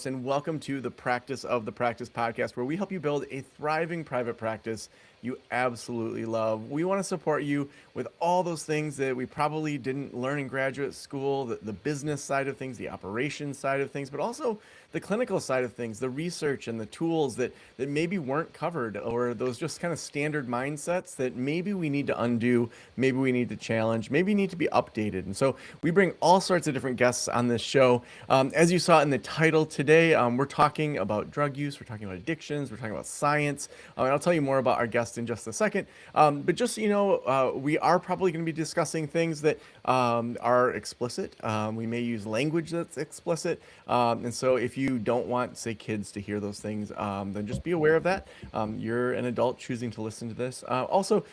and welcome to the Practice of the Practice podcast, where we help you build a thriving private practice you absolutely love. We want to support you with all those things that we probably didn't learn in graduate school, the business side of things, the operations side of things, but also the clinical side of things, the research and the tools that maybe weren't covered, or those just kind of standard mindsets that maybe we need to undo, maybe we need to challenge, maybe need to be updated. And so we bring all sorts of different guests on this show. As you saw in the title today, we're talking about drug use, we're talking about addictions, we're talking about science, and I'll tell you more about our guest in just a second. But just so you know, we are probably going to be discussing things that are explicit. We may use language that's explicit. And so if you don't want, say, kids to hear those things, then just be aware of that. You're an adult choosing to listen to this. Also,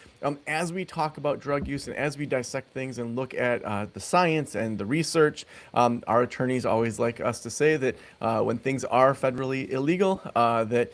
as we talk about drug use and as we dissect things and look at the science and the research, our attorneys always like us to say that when things are federally illegal, that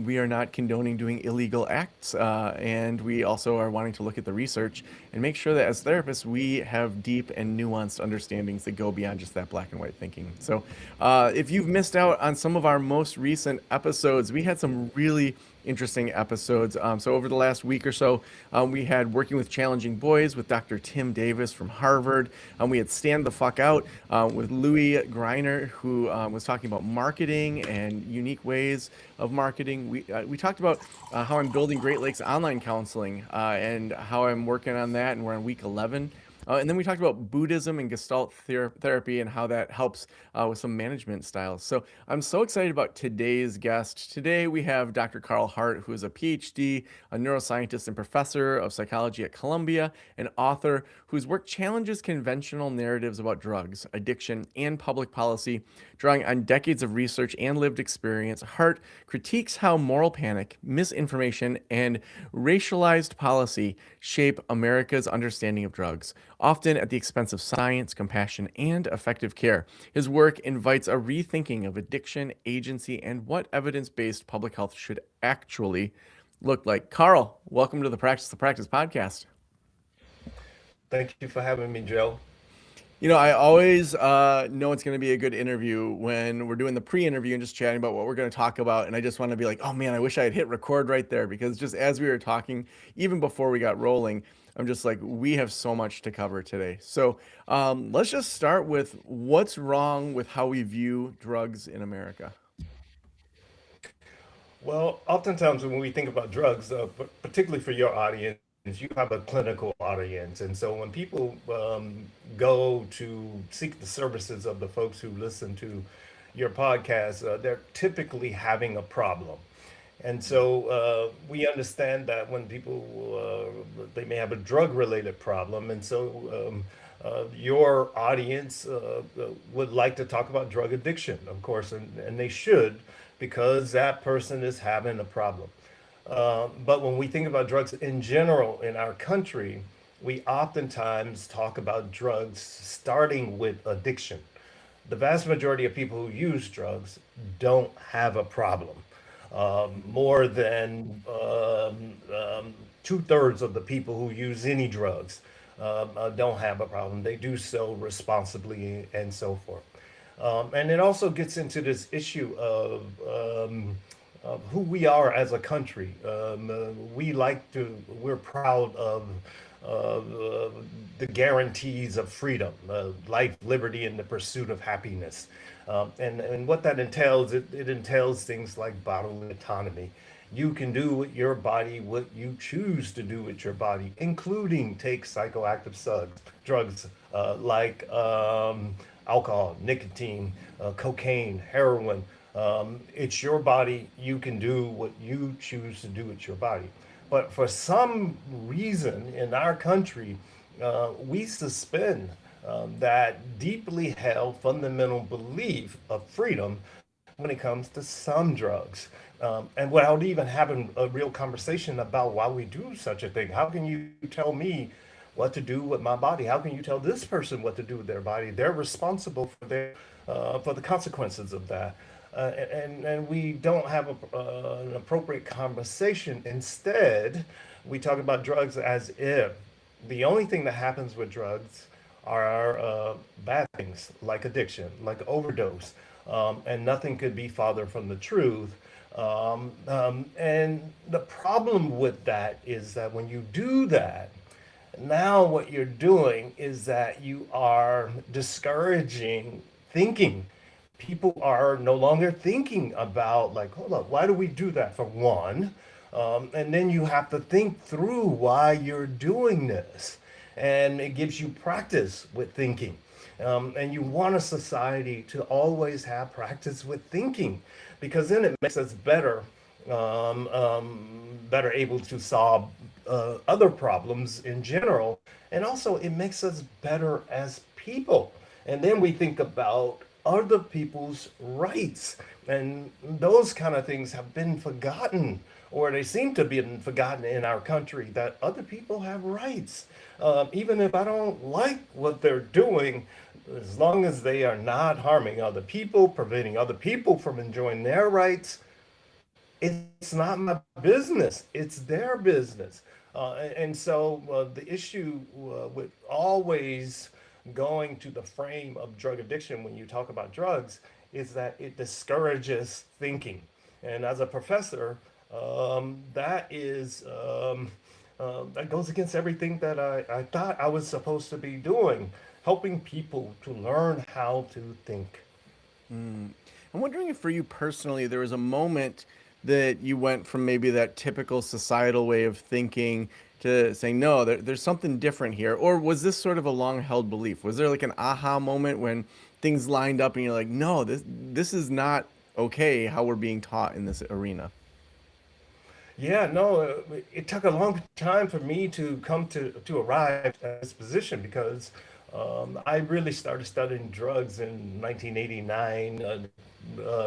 we are not condoning doing illegal acts. And we also are wanting to look at the research and make sure that as therapists, we have deep and nuanced understandings that go beyond just that black and white thinking. So if you've missed out on some of our most recent episodes, we had some really interesting episodes. So over the last week or so, we had Working with Challenging Boys with Dr. Tim Davis from Harvard. We had Stand the Fuck Out with Louis Greiner, who was talking about marketing and unique ways of marketing. We talked about how I'm building Great Lakes online counseling and how I'm working on that, and we're on week 11. And then we talked about Buddhism and Gestalt therapy and how that helps with some management styles. So I'm so excited about today's guest. Today we have Dr. Carl Hart, who is a PhD, a neuroscientist and professor of psychology at Columbia, an author whose work challenges conventional narratives about drugs, addiction, and public policy. Drawing on decades of research and lived experience, Hart critiques how moral panic, misinformation, and racialized policy shape America's understanding of drugs, often at the expense of science, compassion, and effective care. His work invites a rethinking of addiction, agency, and what evidence-based public health should actually look like. Carl, welcome to the Practice the Practice podcast. Thank you for having me, Joe. I always know it's going to be a good interview when we're doing the pre-interview and just chatting about what we're going to talk about. And I just want to be like, oh man, I wish I had hit record right there, because just as we were talking, even before we got rolling, I'm just like, we have so much to cover today. So let's just start with what's wrong with how we view drugs in America. Well, oftentimes when we think about drugs, particularly for your audience, you have a clinical audience. And so when people go to seek the services of the folks who listen to your podcast, they're typically having a problem. And so we understand that when people, they may have a drug related problem. And so your audience would like to talk about drug addiction, of course, and they should, because that person is having a problem. But when we think about drugs in general in our country, we oftentimes talk about drugs starting with addiction. The vast majority of people who use drugs don't have a problem. More than 2/3 of the people who use any drugs don't have a problem. They do so responsibly and so forth. And it also gets into this issue of who we are as a country. We're proud of the guarantees of freedom, life, liberty, and the pursuit of happiness. And what that entails, it entails things like bodily autonomy. You can do with your body what you choose to do with your body, including take psychoactive drugs like alcohol, nicotine, cocaine, heroin. It's your body. You can do what you choose to do with your body. But for some reason in our country, we suspend that deeply held fundamental belief of freedom when it comes to some drugs. And without even having a real conversation about why we do such a thing. How can you tell me what to do with my body? How can you tell this person what to do with their body? They're responsible for the consequences of that. And we don't have an appropriate conversation. Instead, we talk about drugs as if the only thing that happens with drugs are bad things like addiction, like overdose, and nothing could be farther from the truth. And the problem with that is that when you do that, now what you're doing is that you are discouraging thinking. People are no longer thinking about, like, hold up, why do we do that, for one? And then you have to think through why you're doing this. And it gives you practice with thinking. And you want a society to always have practice with thinking, because then it makes us better able to solve other problems in general. And also, it makes us better as people. And then we think about other people's rights. And those kind of things have been forgotten, or they seem to be forgotten in our country, that other people have rights. Even if I don't like what they're doing, as long as they are not harming other people, preventing other people from enjoying their rights, it's not my business. It's their business. And so the issue with always going to the frame of drug addiction when you talk about drugs is that it discourages thinking. And as a professor, that goes against everything that I thought I was supposed to be doing, helping people to learn how to think. I'm wondering if for you personally, there was a moment that you went from maybe that typical societal way of thinking to saying, no, there's something different here. Or was this sort of a long held belief? Was there like an aha moment when things lined up and you're like, no, this is not okay how we're being taught in this arena? Yeah, no, it took a long time for me to come to arrive at this position, because I really started studying drugs in 1989,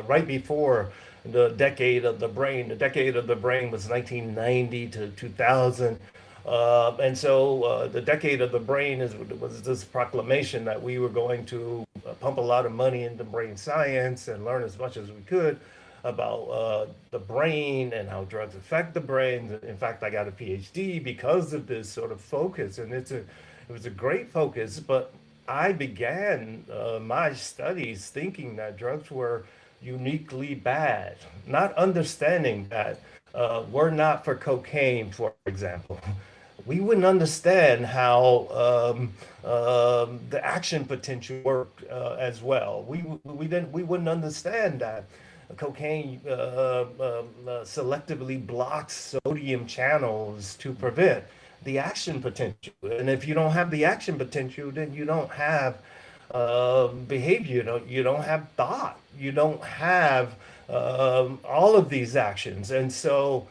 right before the decade of the brain. The decade of the brain was 1990 to 2000. And so the decade of the brain was this proclamation that we were going to pump a lot of money into brain science and learn as much as we could about the brain and how drugs affect the brain. In fact, I got a PhD because of this sort of focus, and it was a great focus. But I began my studies thinking that drugs were uniquely bad, not understanding that were not for cocaine, for example, we wouldn't understand how the action potential worked as well. We wouldn't understand that cocaine selectively blocks sodium channels to prevent the action potential. And if you don't have the action potential, then you don't have behavior. You don't have thought. You don't have all of these actions. And so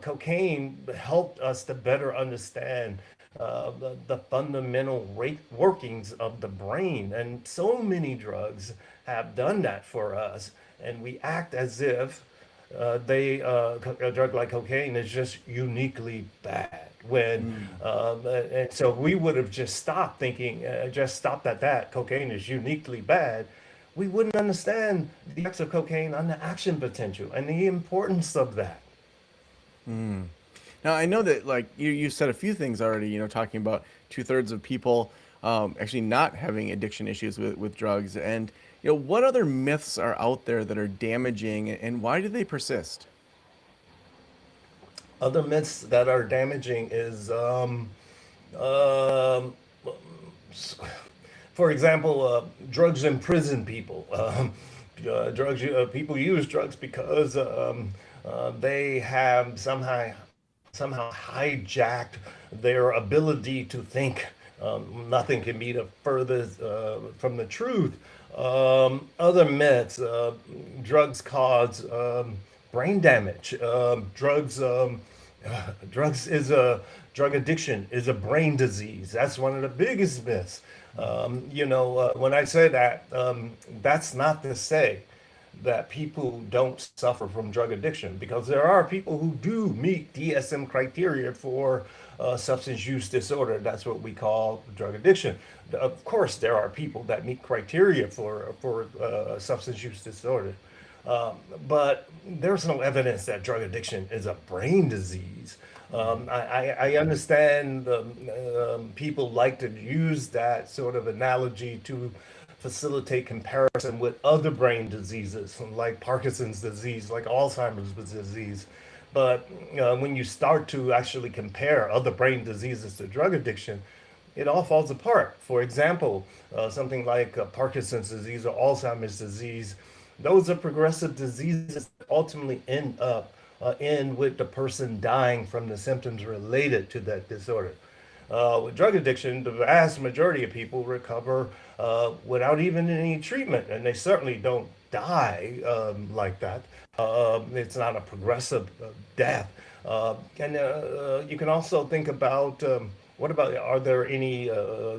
cocaine helped us to better understand the fundamental workings of the brain. And so many drugs have done that for us. And we act as if a drug like cocaine is just uniquely bad. And so we would have just stopped thinking, just stopped at that. Cocaine is uniquely bad. We wouldn't understand the effects of cocaine on the action potential and the importance of that. Now I know that like you said a few things already, talking about two-thirds of people actually not having addiction issues with drugs. And what other myths are out there that are damaging, and why do they persist? Other myths that are damaging is, um, for example, drugs imprison people. People use drugs because they have somehow hijacked their ability to think. Nothing can be the furthest from the truth. Other myths: drugs cause brain damage. Drug addiction is a brain disease. That's one of the biggest myths. When I say that, that's not to say that people don't suffer from drug addiction, because there are people who do meet DSM criteria for substance use disorder. That's what we call drug addiction. Of course, there are people that meet criteria for substance use disorder. But there's no evidence that drug addiction is a brain disease. I understand people like to use that sort of analogy to facilitate comparison with other brain diseases like Parkinson's disease, like Alzheimer's disease. But when you start to actually compare other brain diseases to drug addiction, it all falls apart. For example, something like Parkinson's disease or Alzheimer's disease, those are progressive diseases that ultimately end with the person dying from the symptoms related to that disorder. With drug addiction, the vast majority of people recover without even any treatment, and they certainly don't die like that. It's not a progressive death. And you can also think about what about, are there any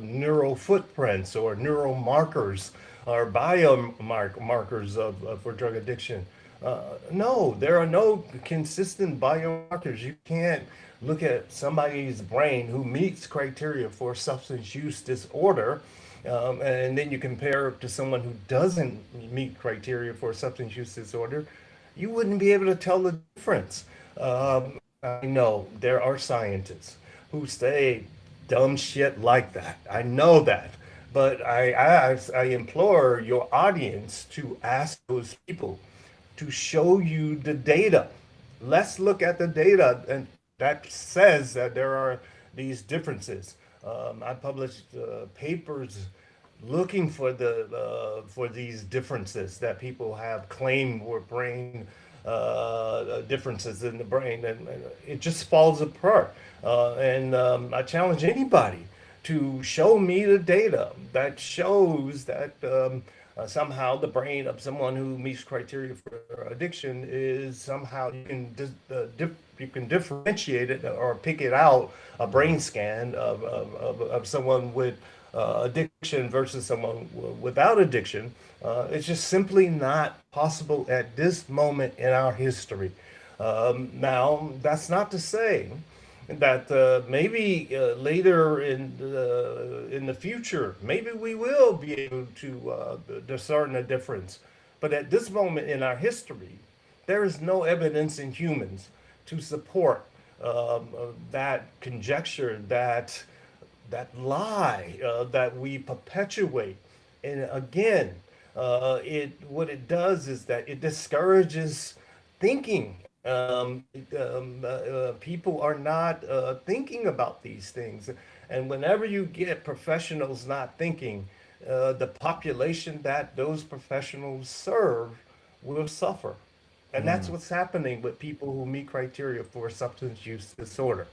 neural footprints or neural markers or biomarkers for drug addiction? No, there are no consistent biomarkers. You can't look at somebody's brain who meets criteria for substance use disorder, and then you compare it to someone who doesn't meet criteria for substance use disorder. You wouldn't be able to tell the difference. I know there are scientists who say dumb shit like that. I know that. But I implore your audience to ask those people to show you the data. Let's look at the data, and that says that there are these differences. I published papers looking for these differences that people have claimed were brain differences in the brain, and it just falls apart. And I challenge anybody to show me the data that shows that somehow the brain of someone who meets criteria for addiction is somehow you can differentiate it or pick it out a brain scan of someone with addiction versus someone without addiction. It's just simply not possible at this moment in our history. Now, that's not to say that maybe later in the future, maybe we will be able to discern a difference. But at this moment in our history, there is no evidence in humans to support that conjecture, that lie that we perpetuate. And again, what it does is that it discourages thinking. People are not thinking about these things. And whenever you get professionals not thinking, the population that those professionals serve will suffer. And that's what's happening with people who meet criteria for substance use disorder,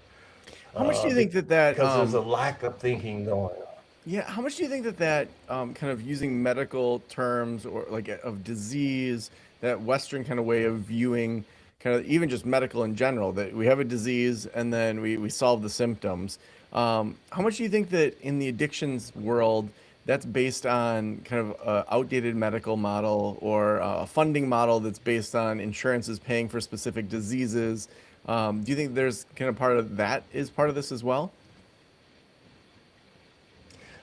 How much do you think that because there's a lack of thinking going on. yeah, how much do you think that kind of using medical terms or like of disease, that Western kind of way of viewing kind of even just medical in general, that we have a disease and then we solve the symptoms. How much do you think that in the addictions world, that's based on kind of a outdated medical model or a funding model that's based on insurances paying for specific diseases? Do you think there's kind of part of that is part of this as well?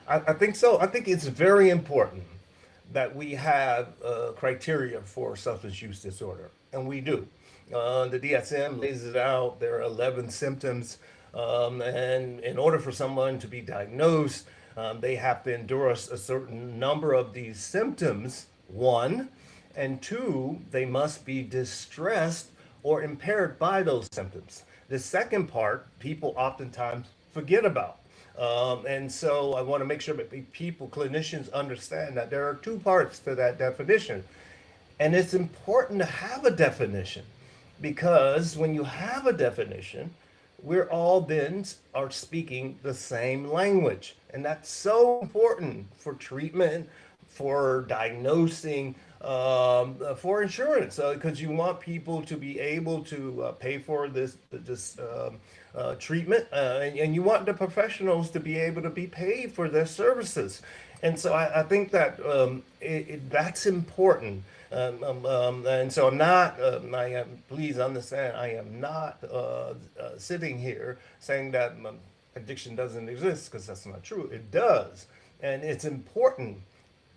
I think so. I think it's very important that we have criteria for substance use disorder, and we do. The DSM lays it out. There are 11 symptoms, and in order for someone to be diagnosed, they have to endure a certain number of these symptoms, one, and two, they must be distressed or impaired by those symptoms. The second part, people oftentimes forget about. And so I want to make sure that people, clinicians, understand that there are two parts to that definition. And it's important to have a definition because when you have a definition, we're all then are speaking the same language. And that's so important for treatment, for diagnosing, for insurance, because you want people to be able to pay for this treatment, and you want the professionals to be able to be paid for their services. And so I think that that's important. And so I'm not, please understand, I am not sitting here saying that addiction doesn't exist, because that's not true. It does. And it's important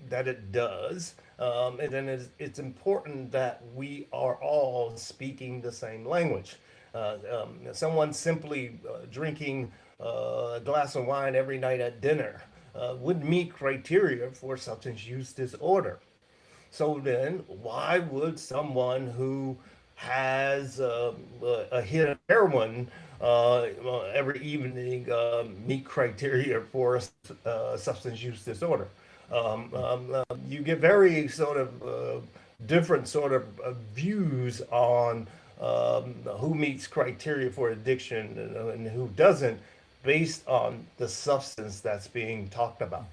that it does. And then it's important that we are all speaking the same language. Someone simply drinking a glass of wine every night at dinner would meet criteria for substance use disorder. So then, why would someone who has a hit of heroin every evening meet criteria for substance use disorder? You get very sort of different sort of views on who meets criteria for addiction and who doesn't, based on the substance that's being talked about.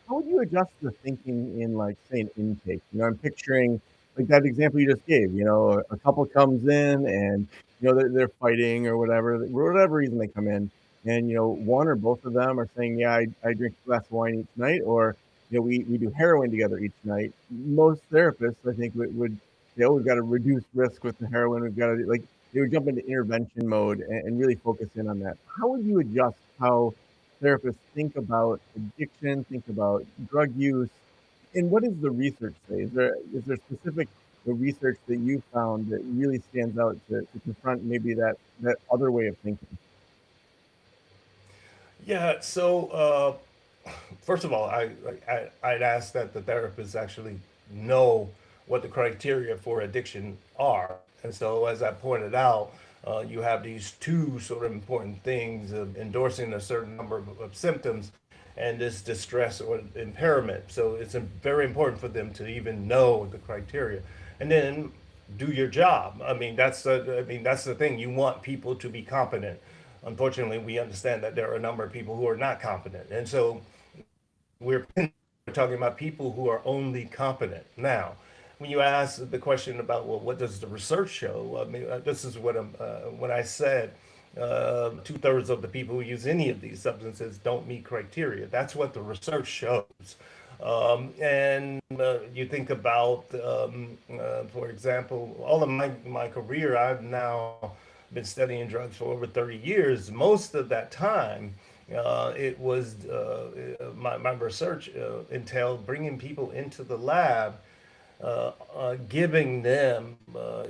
How would you adjust the thinking in, like, say, an intake? I'm picturing, like, that example you just gave, a couple comes in and, they're fighting or whatever, for whatever reason they come in, and, one or both of them are saying, "Yeah, I drink a glass of wine each night," or, "We do heroin together each night." Most therapists, I think, would say, "Oh, we've gotta reduce risk with the heroin, we've gotta" like, they would jump into intervention mode and really focus in on that. How would you adjust how therapists think about addiction, think about drug use, and what does the research say? Is there specific research that you found that really stands out to confront maybe that other way of thinking? Yeah, so first of all, I'd ask that the therapists actually know what the criteria for addiction are. And so, as I pointed out, you have these two sort of important things of endorsing a certain number of symptoms and this distress or impairment. So, it's very important for them to even know the criteria and then do your job. I mean, that's the thing. You want people to be competent. Unfortunately, we understand that there are a number of people who are not competent. And so, we're talking about people who are only competent. Now, when you ask the question about, well, what does the research show? I mean, this is when I said 2/3 of the people who use any of these substances don't meet criteria. That's what the research shows. And you think about, for example, all of my career, I've now been studying drugs for over 30 years. Most of that time, it was my research entailed bringing people into the lab, giving them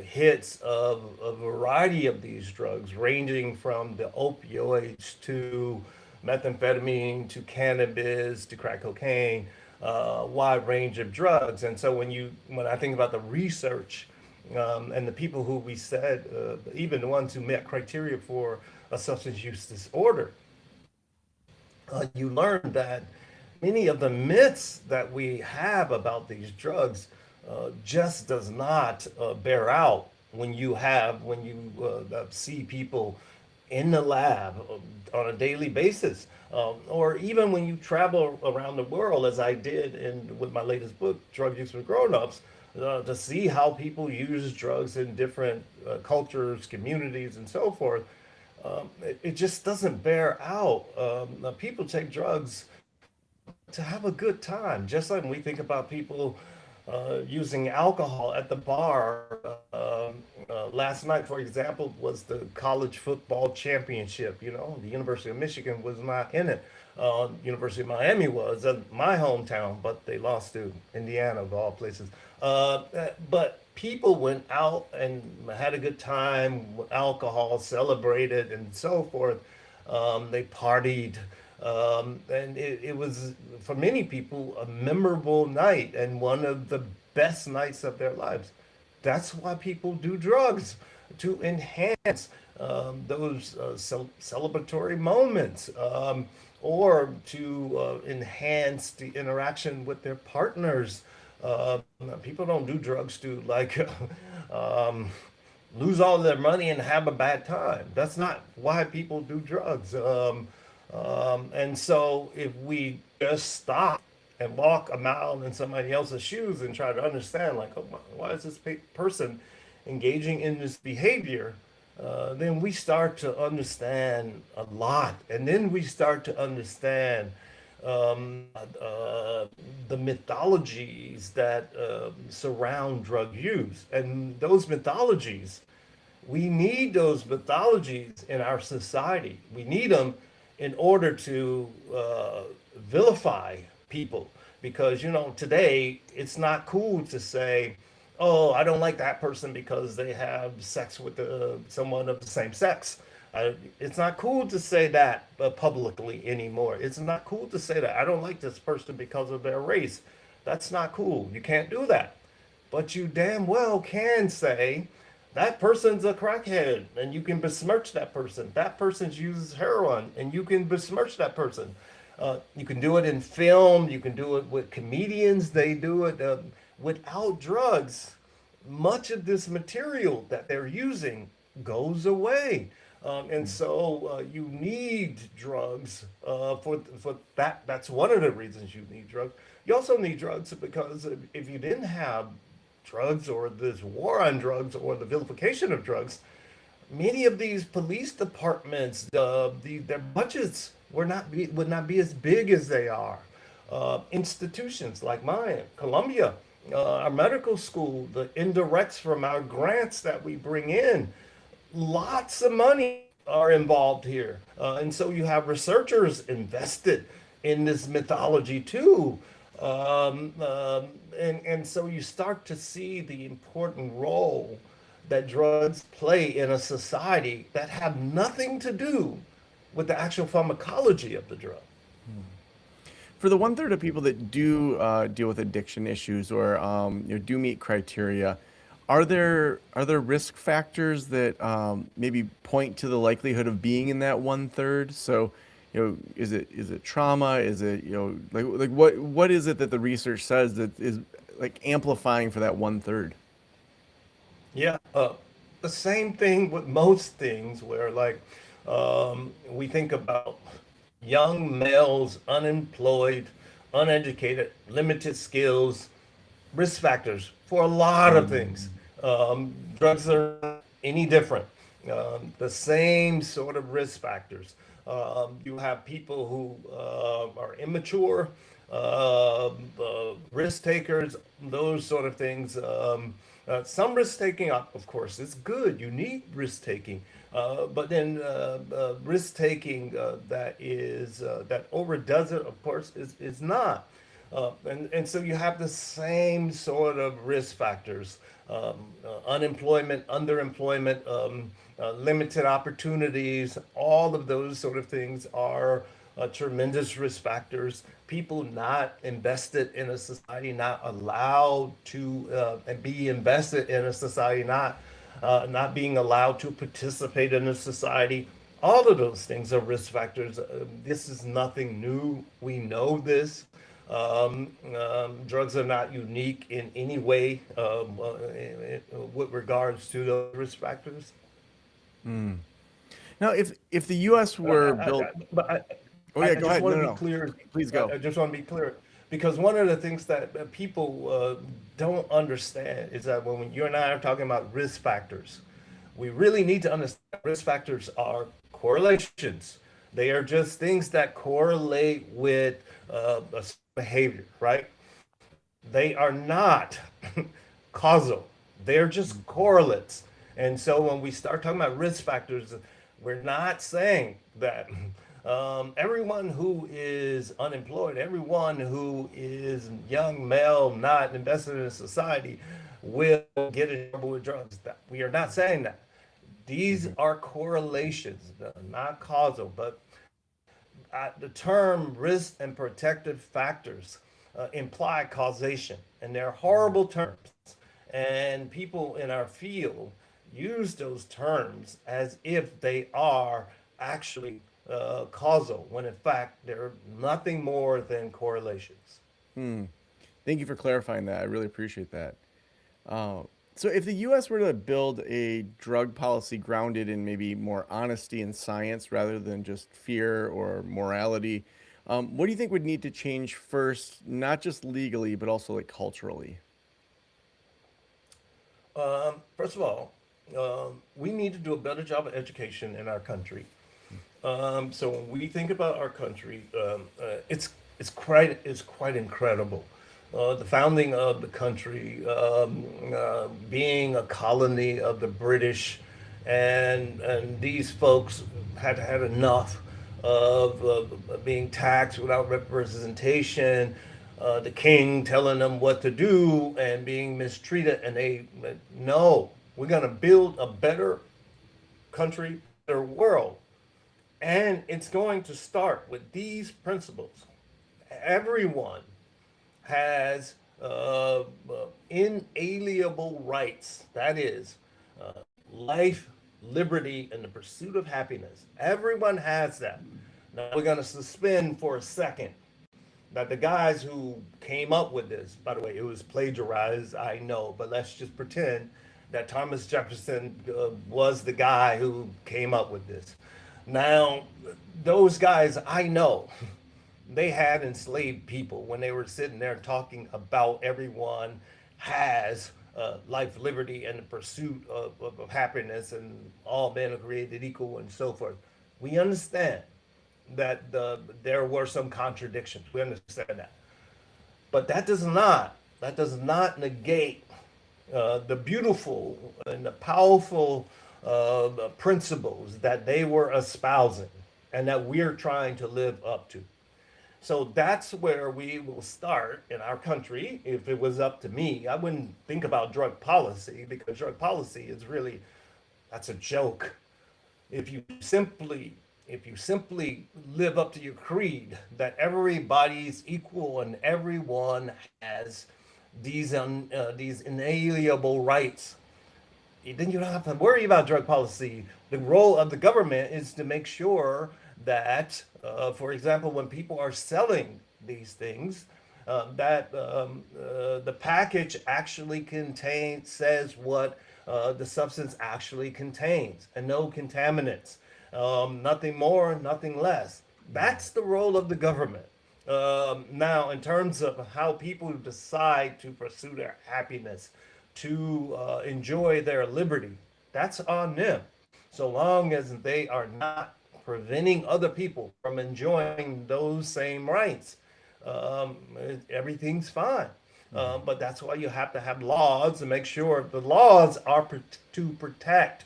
hits of a variety of these drugs, ranging from the opioids to methamphetamine to cannabis to crack cocaine, wide range of drugs. And so when I think about the research and the people who we said, even the ones who met criteria for a substance use disorder, you learn that many of the myths that we have about these drugs just does not bear out when you see people in the lab on a daily basis, or even when you travel around the world, as I did with my latest book, Drug Use for Grown-Ups, to see how people use drugs in different cultures, communities, and so forth. It just doesn't bear out. People take drugs to have a good time, just like when we think about people using alcohol at the bar. Last night, for example, was the college football championship. The University of Michigan was not in it. University of Miami was my hometown, but they lost to Indiana, of all places. But people went out and had a good time with alcohol, celebrated, and so forth. They partied. And it was, for many people, a memorable night and one of the best nights of their lives. That's why people do drugs, to enhance those celebratory moments, or to enhance the interaction with their partners. Uh, People don't do drugs to, like, um, lose all their money and have a bad time. That's not why people do drugs. And so, if we just stop and walk a mile in somebody else's shoes and try to understand, like, oh, why is this person engaging in this behavior? Then we start to understand a lot. And then we start to understand the mythologies that surround drug use. And those mythologies, we need those mythologies in our society. We need them in order to vilify people, because today it's not cool to say, oh, I don't like that person because they have sex with someone of the same sex. It's not cool to say that publicly anymore. It's not cool to say that. I don't like this person because of their race. That's not cool. You can't do that. But you damn well can say that person's a crackhead and you can besmirch that person. That person's uses heroin and you can besmirch that person. You can do it in film. You can do it with comedians. They do it without drugs. Much of this material that they're using goes away. And so you need drugs for that. That's one of the reasons you need drugs. You also need drugs because if you didn't have drugs or this war on drugs or the vilification of drugs, many of these police departments, their budgets would not be as big as they are. Institutions like mine, Columbia, our medical school, the indirects from our grants that we bring in, lots of money are involved here. And so you have researchers invested in this mythology too. And so you start to see the important role that drugs play in a society that have nothing to do with the actual pharmacology of the drug. For the one third of people that do deal with addiction issues or do meet criteria, are there risk factors that maybe point to the likelihood of being in that one third? So, is it trauma? Is it like what is it that the research says that is like amplifying for that one third? Yeah, the same thing with most things where like we think about young males, unemployed, uneducated, limited skills, risk factors for a lot of things. Drugs are not any different. The same sort of risk factors. You have people who are immature, risk takers, those sort of things. Some risk taking, of course, is good. You need risk taking, but then risk taking that overdoes it, of course, is not. And so you have the same sort of risk factors: unemployment, underemployment, limited opportunities. All of those sort of things are tremendous risk factors. People not invested in a society, not allowed to be invested in a society, not being allowed to participate in a society. All of those things are risk factors. This is nothing new. We know this. Drugs are not unique in any way with regards to those risk factors. Now, if the U.S. were built, But oh yeah, I go just ahead. No, want no, to be no. clear. Please go. I just want to be clear because one of the things that people don't understand is that when you and I are talking about risk factors, we really need to understand risk factors are correlations. They are just things that correlate with a behavior, right? They are not causal. They're just correlates. And so when we start talking about risk factors, we're not saying that everyone who is unemployed, everyone who is young male, not invested in society, will get in trouble with drugs. We are not saying that. These are correlations, not causal, but the term risk and protective factors imply causation, and they're horrible terms. And people in our field use those terms as if they are actually causal, when in fact they're nothing more than correlations. Thank you for clarifying that. I really appreciate that. Uh, so, if the U.S. were to build a drug policy grounded in maybe more honesty and science rather than just fear or morality, what do you think would need to change first, not just legally, but also like culturally? First of all, we need to do a better job of education in our country. So when we think about our country, it's quite incredible. The founding of the country, being a colony of the British, and these folks had enough of being taxed without representation. the king telling them what to do and being mistreated. And they, no, we're going to build a better country, better world. And it's going to start with these principles. Everyone has inalienable rights. That is, uh, life, liberty, and the pursuit of happiness. Everyone has that. Now we're going to suspend for a second that the guys who came up with this, by the way, it was plagiarized, I know, but let's just pretend that Thomas Jefferson was the guy who came up with this. Now, those guys I know, they had enslaved people when they were sitting there talking about everyone has life, liberty, and the pursuit of happiness, and all men are created equal, and so forth. We understand that there were some contradictions. We understand that, but that does not negate the beautiful and the powerful principles that they were espousing and that we're trying to live up to. So that's where we will start in our country. If it was up to me, I wouldn't think about drug policy, because drug policy is really, that's a joke. If you simply if you simply live up to your creed that everybody's equal and everyone has these inalienable rights, then you don't have to worry about drug policy. The role of the government is to make sure that, for example, when people are selling these things, that the package actually says what the substance actually contains, and no contaminants, nothing more, nothing less. That's the role of the government. Now, in terms of how people decide to pursue their happiness, to enjoy their liberty, that's on them. So long as they are not preventing other people from enjoying those same rights, everything's fine. But that's why you have to have laws to make sure the laws are to protect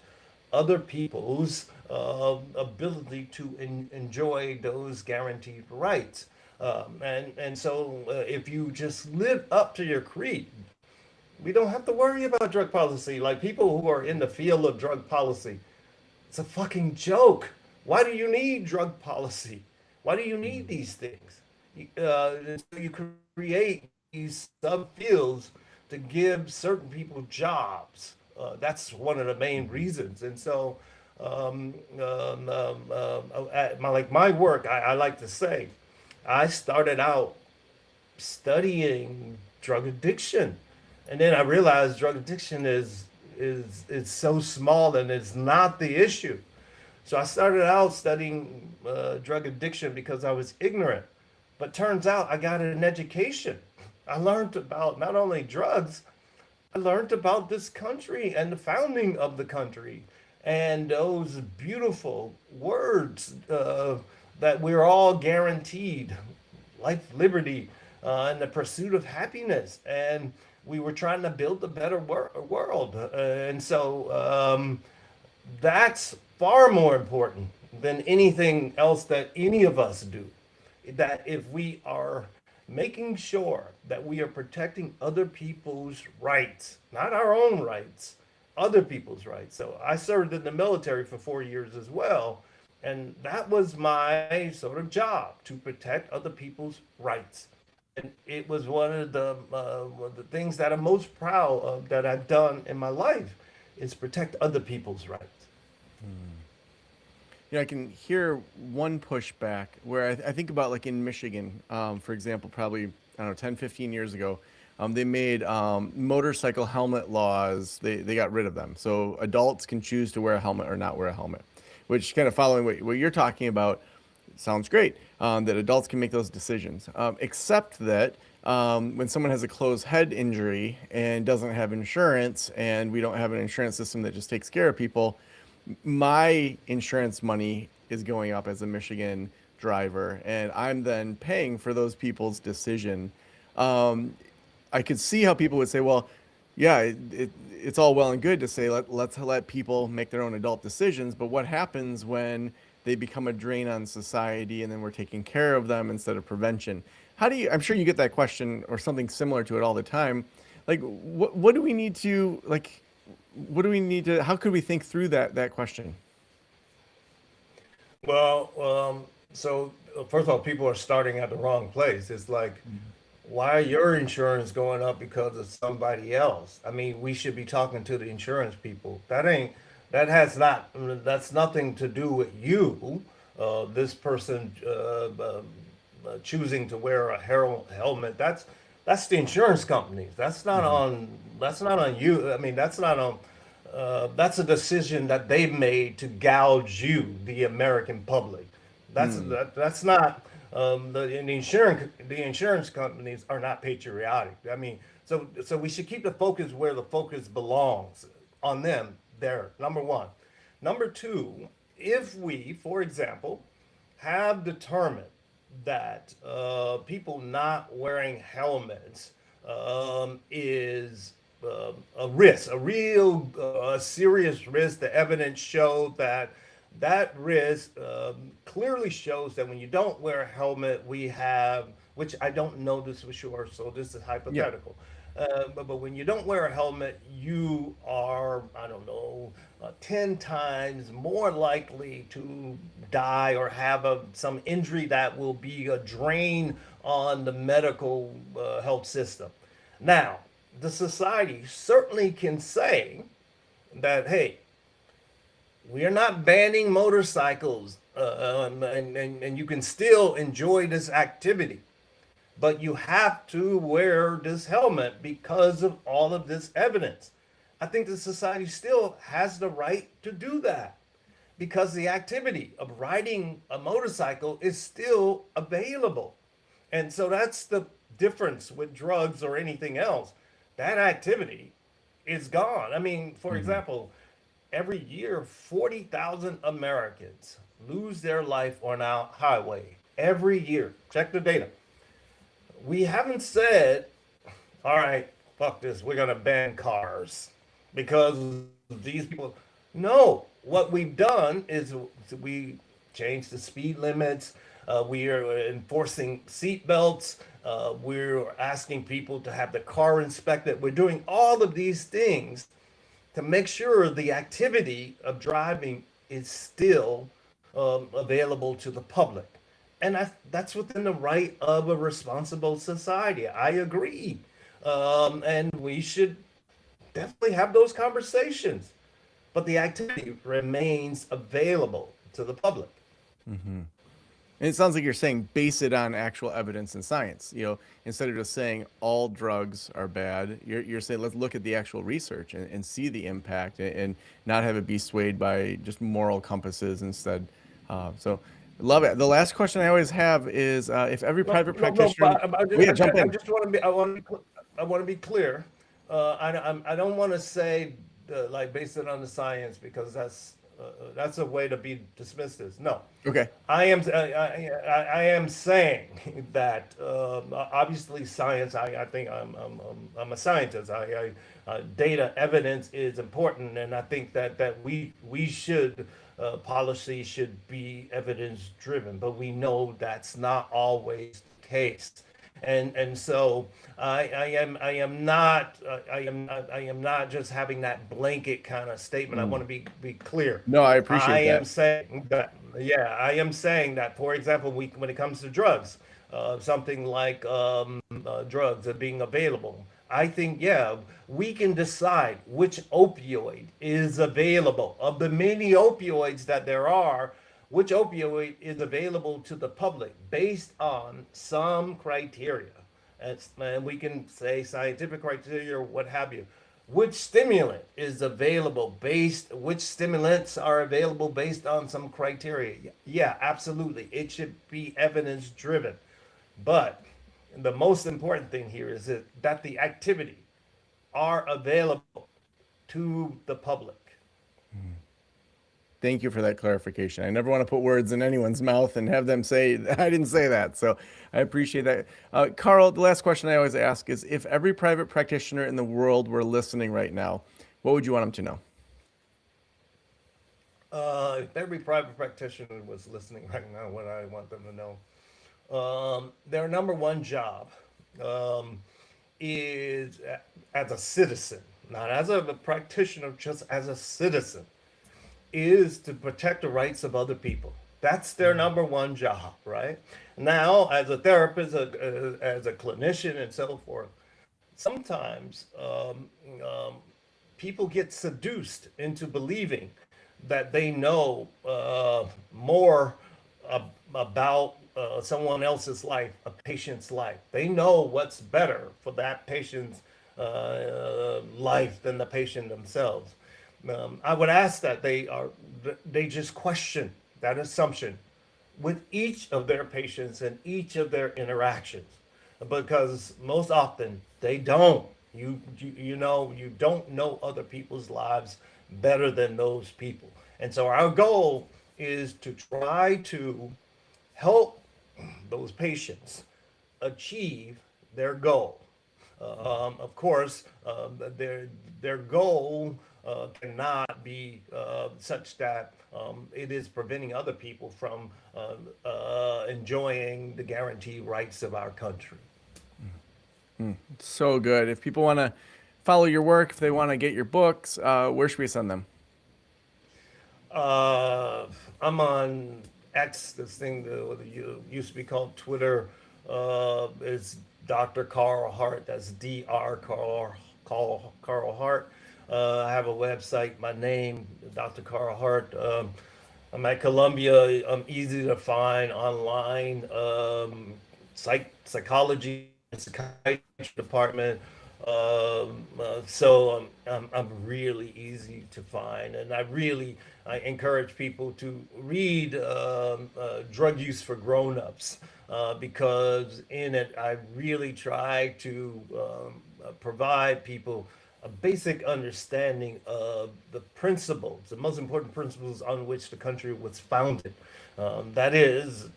other people's ability to enjoy those guaranteed rights. And so if you just live up to your creed, we don't have to worry about drug policy. Like, people who are in the field of drug policy, it's a fucking joke. Why do you need drug policy? Why do you need these things? So you create these subfields to give certain people jobs. That's one of the main reasons. And so, like my work, I like to say, I started out studying drug addiction, and then I realized drug addiction is so small and it's not the issue. So I started out studying drug addiction because I was ignorant, but turns out I got an education. I learned about not only drugs, I learned about this country and the founding of the country, and those beautiful words that we're all guaranteed: life, liberty, and the pursuit of happiness. And we were trying to build a better world. And so that's far more important than anything else that any of us do. That if we are making sure that we are protecting other people's rights, not our own rights, other people's rights. So I served in the military for 4 years as well. And that was my sort of job, to protect other people's rights. And it was one of the things that I'm most proud of that I've done in my life, is protect other people's rights. You know, I can hear one pushback where I think about, like, in Michigan, for example, probably, I don't know, 10, 15 years ago, they made motorcycle helmet laws. They got rid of them. So adults can choose to wear a helmet or not wear a helmet, which, kind of following what you're talking about, sounds great, that adults can make those decisions. Except that when someone has a closed head injury and doesn't have insurance, and we don't have an insurance system that just takes care of people, my insurance money is going up as a Michigan driver, and I'm then paying for those people's decision. I could see how people would say, well, yeah, it's all well and good to say let's let people make their own adult decisions, but what happens when they become a drain on society and then we're taking care of them instead of prevention? how do you, I'm sure you get that question or something similar to it all the time. Like, what do we need to, like, what do we need to, how could we think through that question? Well, so first of all, people are starting at the wrong place. It's like, why are your insurance going up because of somebody else? I mean, we should be talking to the insurance people. That has not, that's nothing to do with you. This person choosing to wear a helmet, that's the insurance companies. Hmm. That's not on you. I mean, that's not on, that's a decision that they've made to gouge you, the American public. Mm. That's not the insurance companies are not patriotic. I mean, so we should keep the focus where the focus belongs, on them. There, number one. Number two, if we, for example, have determined that people not wearing helmets is a risk, a real serious risk. The evidence showed that that risk clearly shows that when you don't wear a helmet, we have, which I don't know this for sure, so this is Yeah. hypothetical. But when you don't wear a helmet, you are, I don't know, 10 times more likely to die or have some injury that will be a drain on the medical health system. Now, the society certainly can say that, hey, we are not banning motorcycles, and you can still enjoy this activity, but you have to wear this helmet because of all of this evidence. I think the society still has the right to do that because the activity of riding a motorcycle is still available. And so that's the difference with drugs or anything else. That activity is gone. I mean, for Hmm. example, every year 40,000 Americans lose their life on our highway. Every year. Check the data. We haven't said, all right, fuck this, we're going to ban cars because these people. No, what we've done is we changed the speed limits. We are enforcing seat belts. We're asking people to have the car inspected. We're doing all of these things to make sure the activity of driving is still available to the public. And that's within the right of a responsible society. I agree. And we should definitely have those conversations. But the activity remains available to the public. Hmm. And it sounds like you're saying base it on actual evidence and science. Instead of just saying all drugs are bad, you're saying let's look at the actual research and see the impact and not have it be swayed by just moral compasses instead. So love it. The last question I always have is if every No, private no, no. practitioner, oh yeah, jump I in. just want to be. I want to be clear. I don't want to say like based it on the science because that's a way to be dismissed as. No, Okay. I am saying that obviously science. I think I'm a scientist. Data evidence is important, and I think that we should policy should be evidence driven. But we know that's not always the case, and so I am not I am not just having that blanket kind of statement. I Mm. want to be clear. No, I I appreciate am that. saying that, yeah, I am saying that, for example, when it comes to drugs, something like drugs are being available. I think, yeah, we can decide which opioid is available. Of the many opioids that there are, which opioid is available to the public based on some criteria. And we can say scientific criteria or what have you. Which stimulant is available based, which stimulants are available based on some criteria? Yeah, absolutely. It should be evidence driven. But the most important thing here is that the activity are available to the public. Thank you for that clarification. I never want to put words in anyone's mouth and have them say, I didn't say that. So I appreciate that. Carl, the last question I always ask is if every private practitioner in the world were listening right now, what would you want them to know? If every private practitioner was listening right now, what I want them to know. their number one job um, is as a citizen, not as a practitioner, just as a citizen, is to protect the rights of other people. That's their number one job, right? Now, as a therapist, as a clinician, and so forth, sometimes people get seduced into believing that they know more about someone else's life, a patient's life. They know what's better for that patient's life than the patient themselves. I would ask that they just question that assumption with each of their patients and each of their interactions, because most often they don't. You don't know other people's lives better than those people. And so our goal is to try to help those patients achieve their goal. Of course, their goal cannot be such that it is preventing other people from enjoying the guaranteed rights of our country. So good. If people want to follow your work, if they want to get your books, where should we send them? Uh, I'm on X, this thing that used to be called Twitter. It's Dr. Carl Hart. That's Dr. Carl Hart. I have a website. My name, Dr. Carl Hart. I'm at Columbia. I'm easy to find online. Psychology and psychiatry department. So I'm really easy to find, and I encourage people to read Drug Use for Grown-ups, because in it I really try to provide people a basic understanding of the principles, the most important principles on which the country was founded. That is,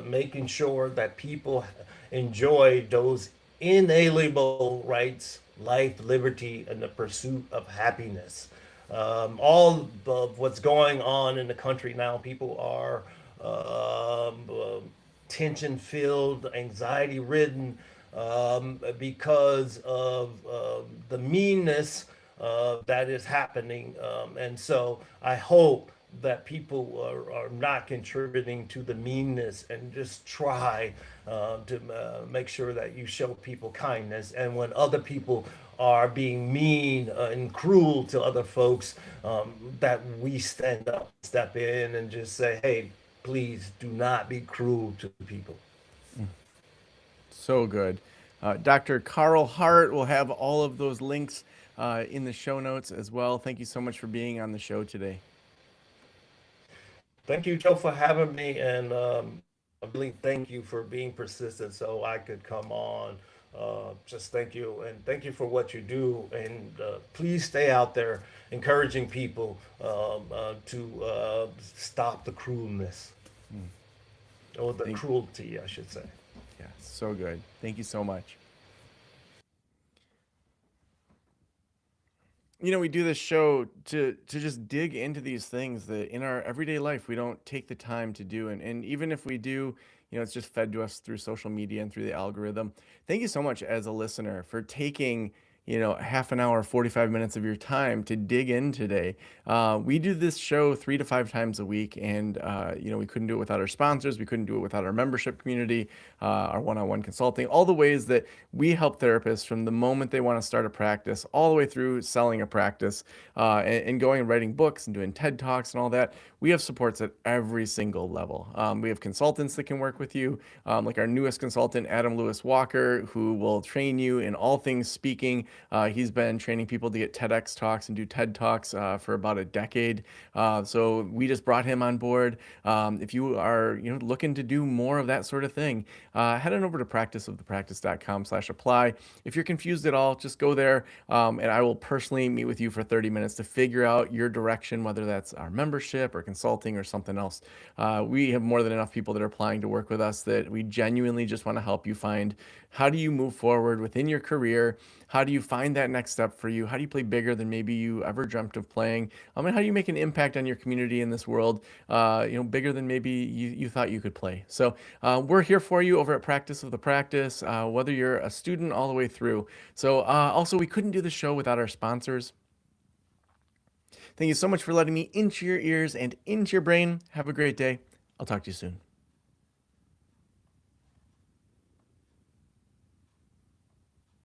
making sure that people enjoy those inalienable rights, life, liberty, and the pursuit of happiness. All of what's going on in the country now, people are tension filled, anxiety ridden, because of the meanness that is happening. And so I hope that people are not contributing to the meanness, and just try to make sure that you show people kindness. And when other people are being mean and cruel to other folks, that we stand up, step in, and just say, hey, please do not be cruel to people. So good. Dr. Carl Hart will have all of those links in the show notes as well. Thank you so much for being on the show today. Thank you, Joe, for having me, and I really thank you for being persistent so I could come on. Just thank you, and thank you for what you do. And please stay out there encouraging people to stop the cruelness, or the Thank, cruelty, I should say. yeah, so good. Thank you so much. We do this show to just dig into these things that in our everyday life we don't take the time to do, and even if we do, it's just fed to us through social media and through the algorithm. Thank you so much as a listener for taking half an hour, 45 minutes of your time to dig in today. We do this show 3 to 5 times a week, and we couldn't do it without our sponsors. We couldn't do it without our membership community, our one-on-one consulting, all the ways that we help therapists from the moment they want to start a practice all the way through selling a practice, and going and writing books and doing TED Talks and all that. We have supports at every single level. We have consultants that can work with you, like our newest consultant, Adam Lewis Walker, who will train you in all things speaking. He's been training people to get TEDx talks and do TED Talks for about a decade. So we just brought him on board. If you are looking to do more of that sort of thing, head on over to practiceofthepractice.com/apply. If you're confused at all, just go there, and I will personally meet with you for 30 minutes to figure out your direction, whether that's our membership or consulting or something else. We have more than enough people that are applying to work with us that we genuinely just want to help you find how do you move forward within your career, How do you find that next step for you? How do you play bigger than maybe you ever dreamt of playing? And how do you make an impact on your community in this world, bigger than maybe you thought you could play? So we're here for you over at Practice of the Practice, whether you're a student all the way through. So also, we couldn't do the show without our sponsors. Thank you so much for letting me into your ears and into your brain. Have a great day. I'll talk to you soon.